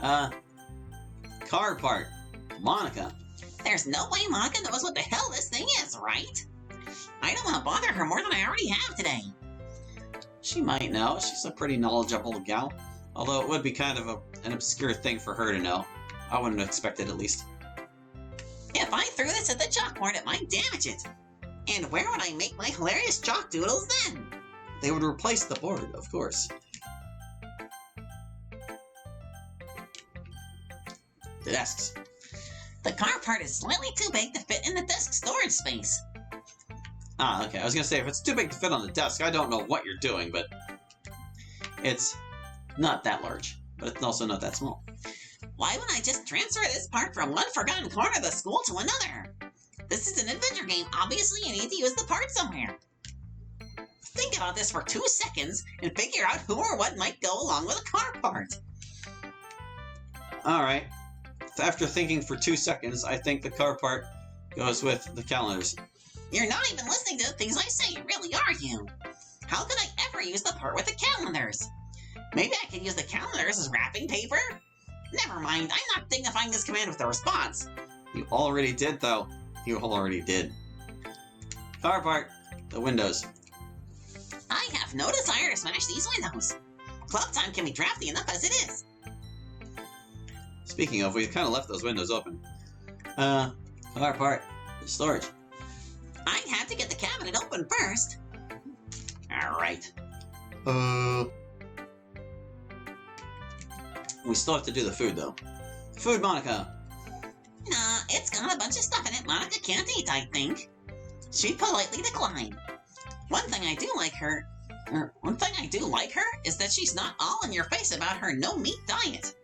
Car part. Monica. There's no way Monica knows what the hell this thing is, right? I don't want to bother her more than I already have today. She might know. She's a pretty knowledgeable gal. Although it would be kind of an obscure thing for her to know. I wouldn't expect it, at least. If I threw this at the chalkboard, it might damage it. And where would I make my hilarious chalk doodles then? They would replace the board, of course. The desks. The car part is slightly too big to fit in the desk storage space. Ah, okay. I was going to say, if it's too big to fit on the desk, I don't know what you're doing, but it's not that large, but it's also not that small. Why wouldn't I just transfer this part from one forgotten corner of the school to another? This is an adventure game. Obviously, you need to use the part somewhere. Think about this for 2 seconds and figure out who or what might go along with a car part. Alright. After thinking for 2 seconds, I think the car part goes with the calendars. You're not even listening to the things I say, really, are you? How could I ever use the part with the calendars? Maybe I could use the calendars as wrapping paper? Never mind, I'm not dignifying this command with a response. You already did, though. You already did. Car part. The windows. I have no desire to smash these windows. Club time can be drafty enough as it is. Speaking of, we kind of left those windows open. Car part. The storage. I had to get the cabinet open first. Alright. We still have to do the food, though. Food, Monica. Nah, it's got a bunch of stuff in it Monica can't eat, I think. She'd politely decline. One thing I do like her is that she's not all in your face about her no-meat diet.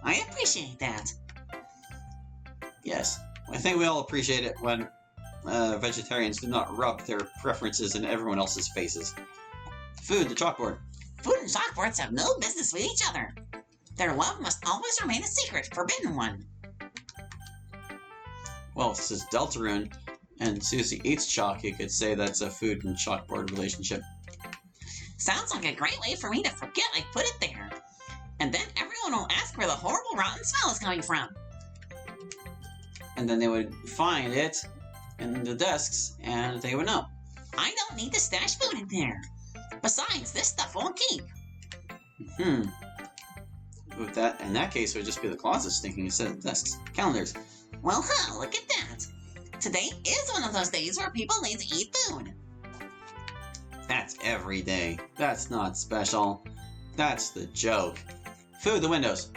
I appreciate that. Yes, I think we all appreciate it when vegetarians do not rub their preferences in everyone else's faces. Food, the chalkboard. Food and chalkboards have no business with each other. Their love must always remain a secret, forbidden one. Well, since Deltarune and Susie eats chalk, you could say that's a food and chalkboard relationship. Sounds like a great way for me to forget I put it there. And then everyone will ask where the horrible rotten smell is coming from. And then they would find it in the desks, and they would know. I don't need to stash food in there. Besides, this stuff won't keep. In that case, it would just be the closet stinking instead of the desks. Calendars. Well, look at that. Today is one of those days where people need to eat food. That's every day. That's not special. That's the joke. Food, the windows.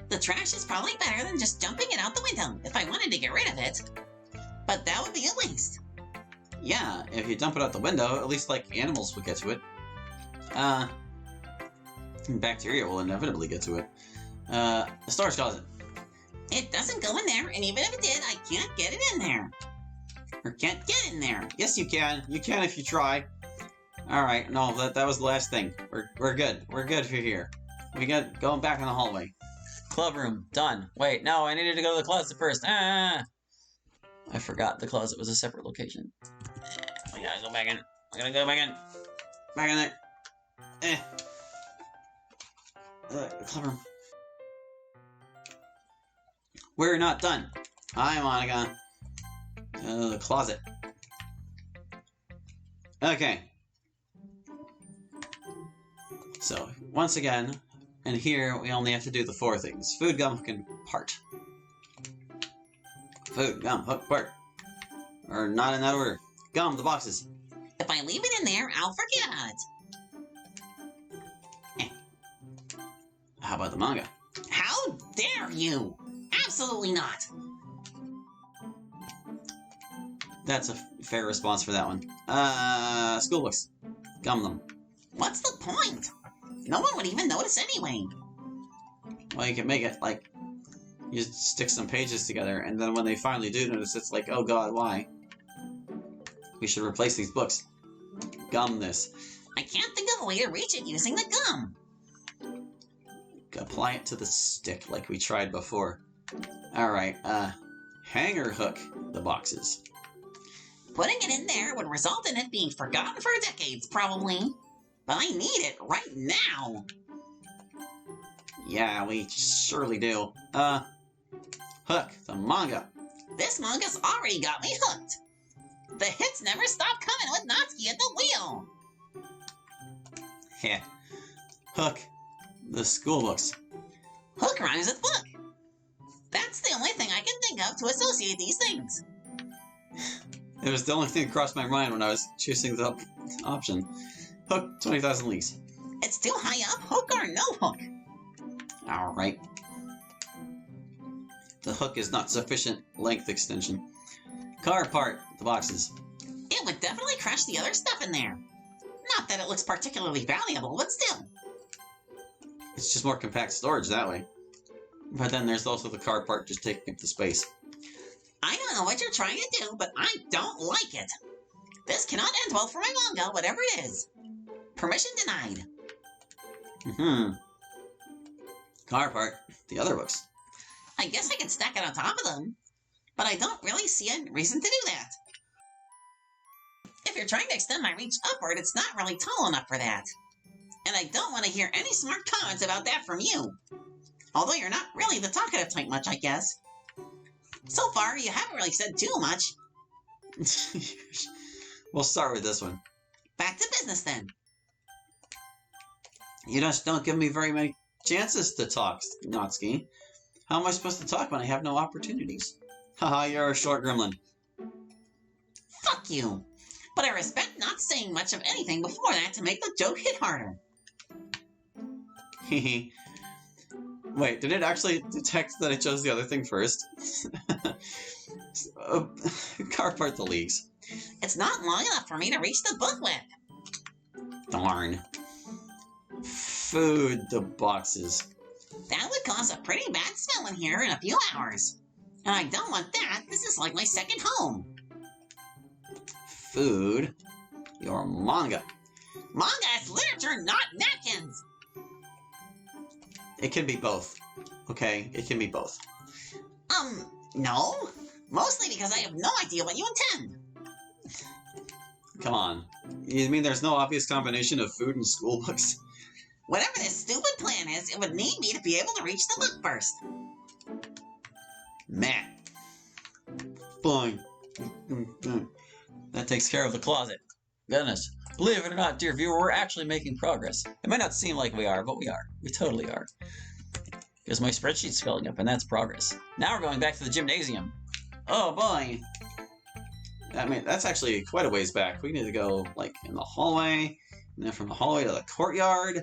The trash is probably better than just dumping it out the window if I wanted to get rid of it. But that would be a waste. Yeah, if you dump it out the window, at least, like, animals would get to it. Bacteria will inevitably get to it. The storage closet. It doesn't go in there, and even if it did, I can't get it in there. Or can't get in there. Yes, you can. You can if you try. Alright, no, that was the last thing. We're good. We're good for here. We got going back in the hallway. Club room, done. Wait, no, I needed to go to the closet first. I forgot the closet was a separate location. We gotta go back in. We gotta go back in. Back in there. The club room. We're not done. Hi, Monica. The closet. Okay. So, once again, and here we only have to do the 4 things. Food, gum, hook, and part. Food, gum, hook, part. Or not in that order. Gum, the boxes. If I leave it in there, I'll forget about it. How about the manga? How dare you! Absolutely not! That's a fair response for that one. School books. Gum them. What's the point? No one would even notice anyway. Well, you can make it, like, you stick some pages together, and then when they finally do notice, it's like, oh god, why? We should replace these books. Gum this. I can't think of a way to reach it using the gum. Apply it to the stick like we tried before. Alright, hanger hook the boxes. Putting it in there would result in it being forgotten for decades, probably. But I need it right now. Yeah, we surely do. Hook, the manga. This manga's already got me hooked. The hits never stop coming with Natsuki at the wheel. Heh. Hook, the school books. Hook rhymes with book. That's the only thing I can think of to associate these things. It was the only thing that crossed my mind when I was choosing the option. Hook, 20,000 leagues. It's too high up, hook or no hook. Alright. The hook is not sufficient length extension. Car part, the boxes. It would definitely crush the other stuff in there. Not that it looks particularly valuable, but still. It's just more compact storage that way. But then there's also the car part just taking up the space. I don't know what you're trying to do, but I don't like it. This cannot end well for my manga, whatever it is. Permission denied. Car part, the other books. I guess I can stack it on top of them, but I don't really see a reason to do that. If you're trying to extend my reach upward, it's not really tall enough for that. And I don't want to hear any smart comments about that from you. Although you're not really the talkative type much, I guess. So far, you haven't really said too much. We'll start with this one. Back to business then. You just don't give me very many chances to talk, Natsuki. How am I supposed to talk when I have no opportunities? Haha, you're a short gremlin. Fuck you. But I respect not saying much of anything before that to make the joke hit harder. Hehe. Wait, did it actually detect that I chose the other thing first? Car part the leagues. It's not long enough for me to reach the book with. Darn. Food the boxes. That would cause a pretty bad smell in here in a few hours. And I don't want that. This is like my second home. Food your manga. Manga is literature, not napkins. It can be both. Okay, it can be both. No. Mostly because I have no idea what you intend. Come on. You mean there's no obvious combination of food and school books? Whatever this stupid plan is, it would need me to be able to reach the book first. Meh. Fine. That takes care of the closet. Goodness. Believe it or not, dear viewer, we're actually making progress. It might not seem like we are, but we are. We totally are. Because my spreadsheet's filling up, and that's progress. Now we're going back to the gymnasium. Oh boy. I mean, that's actually quite a ways back. We need to go, like, in the hallway, and then from the hallway to the courtyard.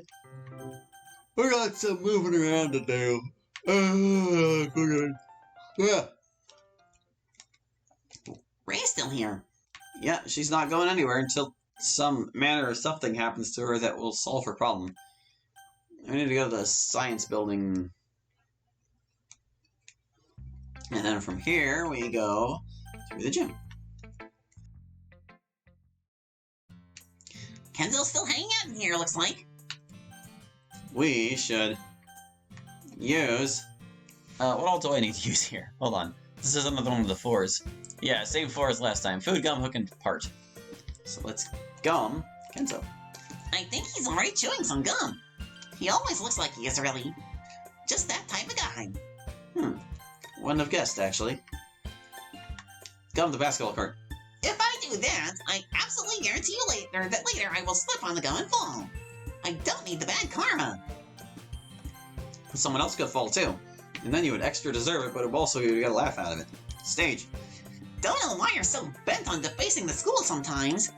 We got some moving around to do. Ray's still here. Yeah, she's not going anywhere until some manner of something happens to her that will solve her problem. I need to go to the science building. And then from here, we go to the gym. Kenzo's still hanging out in here, looks like. We should use... what all do I need to use here? Hold on. This is another one of the fours. Yeah, same four as last time. Food, gum, hook, and part. So let's gum Kenzo. I think he's already chewing some gum. He always looks like he is, really. Just that type of guy. Wouldn't have guessed, actually. Gum the basketball court. If I do that, I absolutely guarantee you that later I will slip on the gum and fall. I don't need the bad karma. Someone else could fall, too. And then you would extra deserve it, but also you would get a laugh out of it. Stage. Don't know why you're so bent on defacing the school sometimes.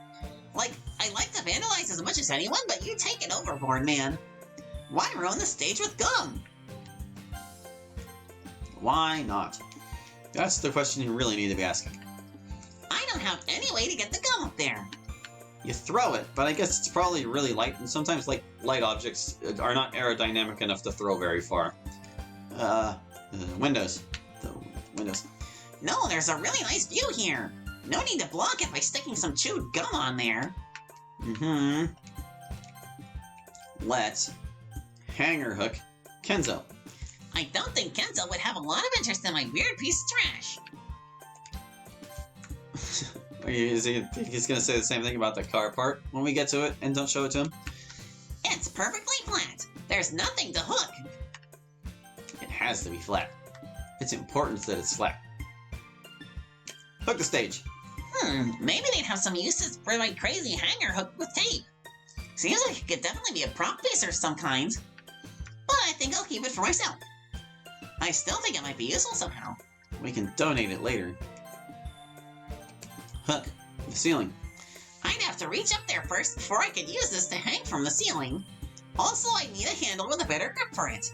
Like, I like to vandalize as much as anyone, but you take it overboard, man. Why ruin the stage with gum? Why not? That's the question you really need to be asking. I don't have any way to get the gum up there. You throw it, but I guess it's probably really light, and sometimes like light objects are not aerodynamic enough to throw very far. Windows. The windows. No, there's a really nice view here. No need to block it by sticking some chewed gum on there. Let's hanger hook Kenzo. I don't think Kenzo would have a lot of interest in my weird piece of trash. He's gonna say the same thing about the car part when we get to it and don't show it to him? It's perfectly flat. There's nothing to hook. has to be flat. It's important that it's flat. Hook the stage. Maybe they'd have some uses for my crazy hanger hook with tape. Seems like it could definitely be a prop piece of some kind. But I think I'll keep it for myself. I still think it might be useful somehow. We can donate it later. Hook the ceiling. I'd have to reach up there first before I could use this to hang from the ceiling. Also, I'd need a handle with a better grip for it.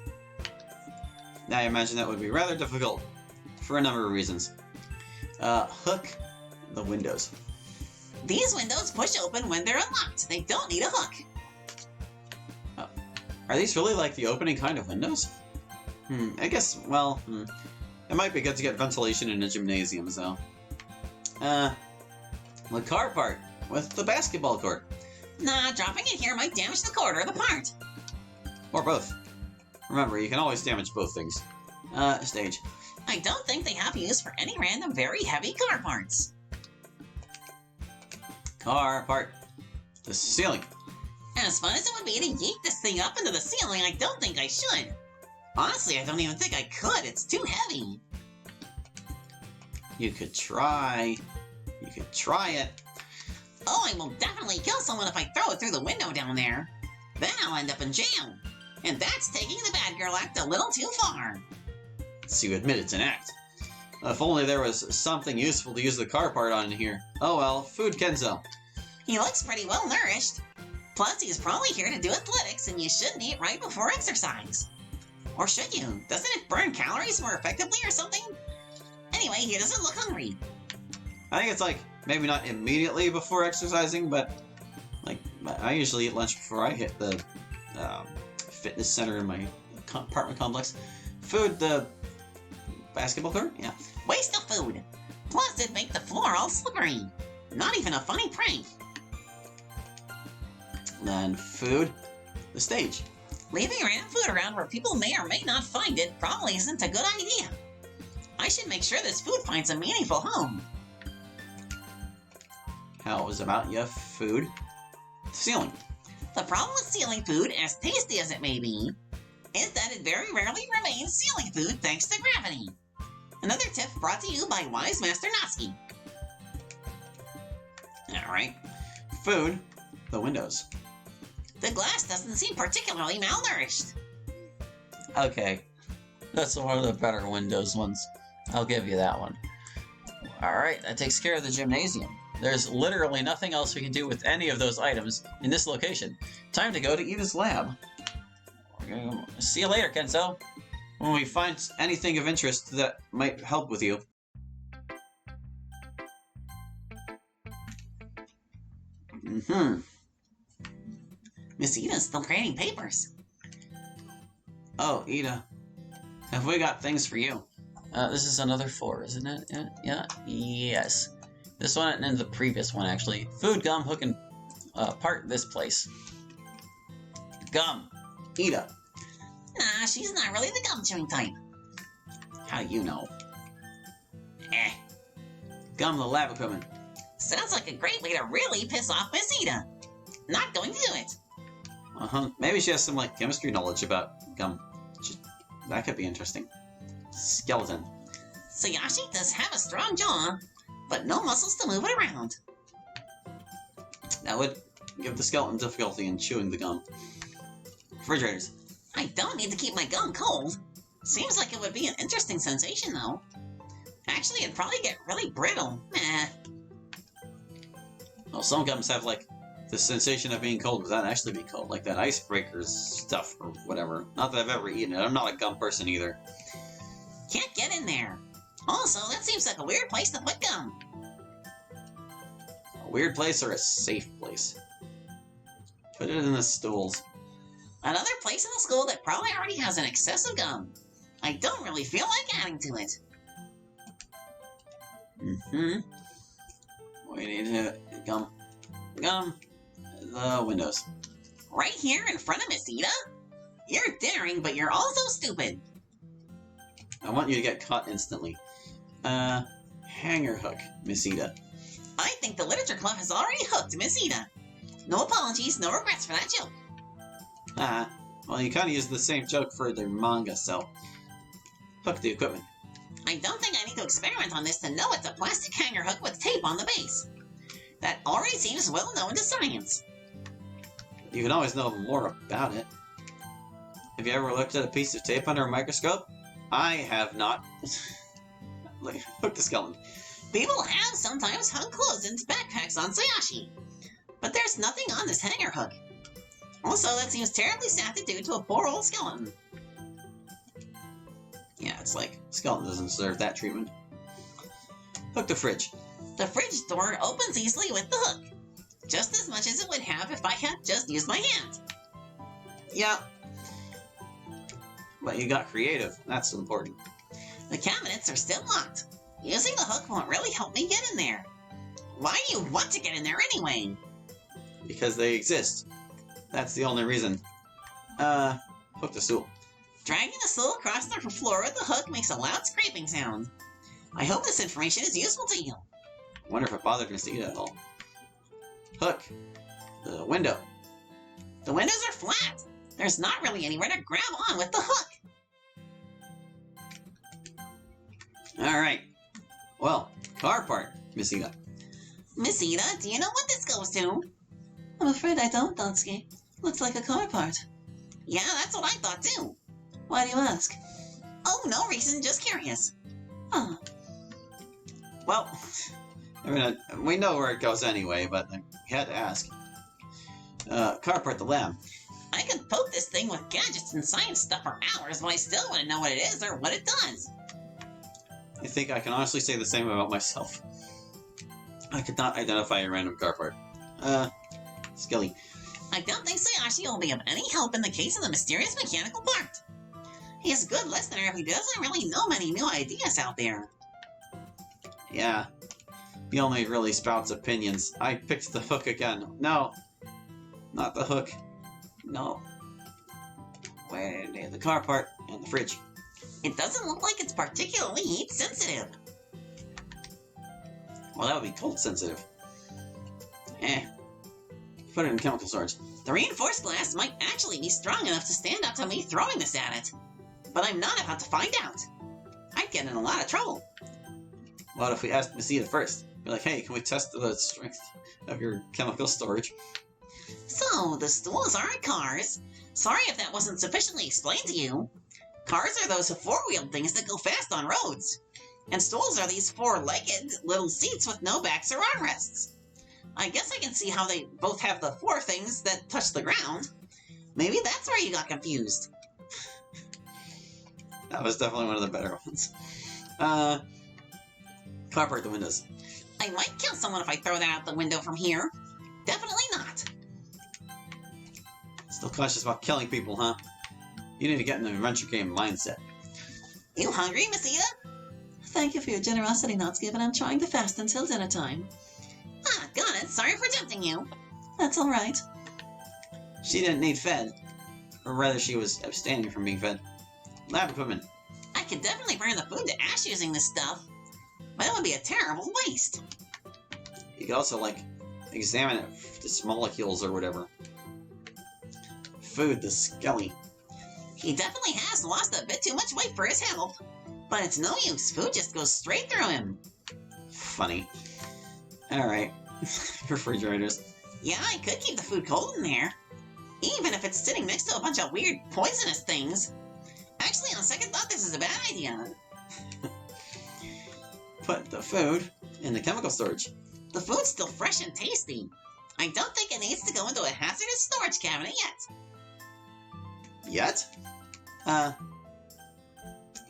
I imagine that would be rather difficult for a number of reasons. Hook the windows. These windows push open when they're unlocked. They don't need a hook. Are these really like the opening kind of windows? I guess, well, it might be good to get ventilation in a gymnasium, though. The car part with the basketball court. Nah, dropping it here might damage the cord or the part. Or both. Remember, you can always damage both things. Stage. I don't think they have use for any random very heavy car parts. Car part. The ceiling. As fun as it would be to yeet this thing up into the ceiling, I don't think I should. Honestly, I don't even think I could. It's too heavy. You could try. You could try it. Oh, I will definitely kill someone if I throw it through the window down there. Then I'll end up in jail. And that's taking the bad girl act a little too far. So you admit it's an act. If only there was something useful to use the car part on in here. Oh well, food Kenzo. He looks pretty well nourished. Plus, he's probably here to do athletics, and you shouldn't eat right before exercise. Or should you? Doesn't it burn calories more effectively or something? Anyway, he doesn't look hungry. I think it's like, maybe not immediately before exercising, but like, I usually eat lunch before I hit the fitness center in my apartment complex. Food, the basketball court? Yeah. Waste of food. Plus, it'd make the floor all slippery. Not even a funny prank. Then food, the stage. Leaving random food around where people may or may not find it probably isn't a good idea. I should make sure this food finds a meaningful home. How was about your food? The ceiling. The problem with ceiling food, as tasty as it may be, is that it very rarely remains ceiling food thanks to gravity. Another tip brought to you by Wise Master Natsuki. Alright. Food, the windows. The glass doesn't seem particularly malnourished. Okay. That's one of the better Windows ones. I'll give you that one. Alright, that takes care of the gymnasium. There's literally nothing else we can do with any of those items in this location. Time to go to Ida's lab. See you later, Kenzo. When we find anything of interest that might help with you. Miss Ida's still grading papers. Oh, Ida. Have we got things for you? This is another 4, isn't it? Yeah? Yes. This one and the previous one, actually. Food, gum, hook, and part this place. Gum. Ida. Nah, she's not really the gum chewing type. How do you know? Gum, the lab equipment. Sounds like a great way to really piss off Miss Ida. Not going to do it. Maybe she has some, like, chemistry knowledge about gum. That could be interesting. Skeleton. Sayashi does have a strong jaw, but no muscles to move it around. That would give the skeleton difficulty in chewing the gum. Refrigerators. I don't need to keep my gum cold. Seems like it would be an interesting sensation, though. Actually, it'd probably get really brittle. Meh. Well, some gums have, like, the sensation of being cold without actually being cold, like that icebreakers stuff or whatever. Not that I've ever eaten it. I'm not a gum person either. Can't get in there. Also, that seems like a weird place to put gum. A weird place or a safe place? Put it in the stools. Another place in the school that probably already has an excess of gum. I don't really feel like adding to it. We need to gum. The windows. Right here in front of Miss Ida? You're daring, but you're also stupid. I want you to get caught instantly. Hanger hook, Miss Ida. I think the Literature Club has already hooked Miss Ida. No apologies, no regrets for that joke. Well, you kind of used the same joke for the manga, so... Hook the equipment. I don't think I need to experiment on this to know it's a plastic hanger hook with tape on the base. That already seems well known to science. You can always know more about it. Have you ever looked at a piece of tape under a microscope? I have not. Like, hook the skeleton. People have sometimes hung clothes in backpacks on Sayashi, but there's nothing on this hanger hook. Also, that seems terribly sad to do to a poor old skeleton. Yeah, it's like, skeleton doesn't deserve that treatment. Hook the fridge. The fridge door opens easily with the hook, just as much as it would have if I had just used my hand. Yeah. But you got creative. That's important. The cabinets are still locked. Using the hook won't really help me get in there. Why do you want to get in there anyway? Because they exist. That's the only reason. Hook the stool. Dragging the stool across the floor with the hook makes a loud scraping sound. I hope this information is useful to you. Wonder if it bothered Miss Ida at all. Hook the window. The windows are flat. There's not really anywhere to grab on with the hook. Alright. Well, car part, Miss Ida. Miss Ida, do you know what this goes to? I'm afraid I don't, Natsuki. Looks like a car part. Yeah, that's what I thought too. Why do you ask? Oh, no reason, just curious. Oh, Well, I mean, we know where it goes anyway, but I had to ask. Car part the lab. I could poke this thing with gadgets and science stuff for hours, but I still wouldn't know what it is or what it does. I think I can honestly say the same about myself. I could not identify a random car part. Skelly. I don't think Sayashi will be of any help in the case of the mysterious mechanical part. He is a good listener if he doesn't really know many new ideas out there. Yeah. He only really spouts opinions. I picked the hook again. No. Not the hook. No. Where the car part and the fridge. It doesn't look like it's particularly heat sensitive. Well, that would be cold sensitive. Put it in chemical storage. The reinforced glass might actually be strong enough to stand up to me throwing this at it. But I'm not about to find out. I'd get in a lot of trouble. What if we asked Miss Ida first? Be like, hey, can we test the strength of your chemical storage? So, the stools aren't cars. Sorry if that wasn't sufficiently explained to you. Cars are those four-wheeled things that go fast on roads. And stools are these four-legged little seats with no backs or armrests. I guess I can see how they both have the four things that touch the ground. Maybe that's where you got confused. That was definitely one of the better ones. Car part the windows. I might kill someone if I throw that out the window from here. Definitely not. Still cautious about killing people, huh? You need to get in the adventure game mindset. You hungry, Miss Ida? thank you for your generosity, Natsuki, but I'm trying to fast until dinner time. Ah, got it. Sorry for tempting you. That's all right. She didn't need fed. Or rather, she was abstaining from being fed. Lab equipment. I could definitely burn the food to ash using this stuff. But it would be a terrible waste. You could also, like, examine it, its molecules or whatever. Food, the skelly. He definitely has lost a bit too much weight for his health. But it's no use. Food just goes straight through him. Funny. Alright. Refrigerators. Yeah, I could keep the food cold in there. Even if it's sitting next to a bunch of weird poisonous things. Actually, on second thought, this is a bad idea. Put the food in the chemical storage. The food's still fresh and tasty. I don't think it needs to go into a hazardous storage cabinet yet. Yet?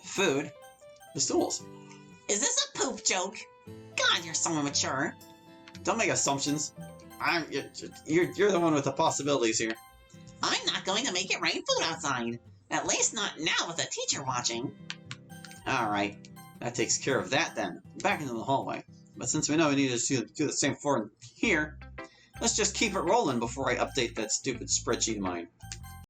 Food. The stools. Is this a poop joke? God, you're so immature. Don't make assumptions. You're the one with the possibilities here. I'm not going to make it rain food outside. At least not now with a teacher watching. Alright. That takes care of that then. Back into the hallway. But since we know we need to do the same for here, let's just keep it rolling before I update that stupid spreadsheet of mine.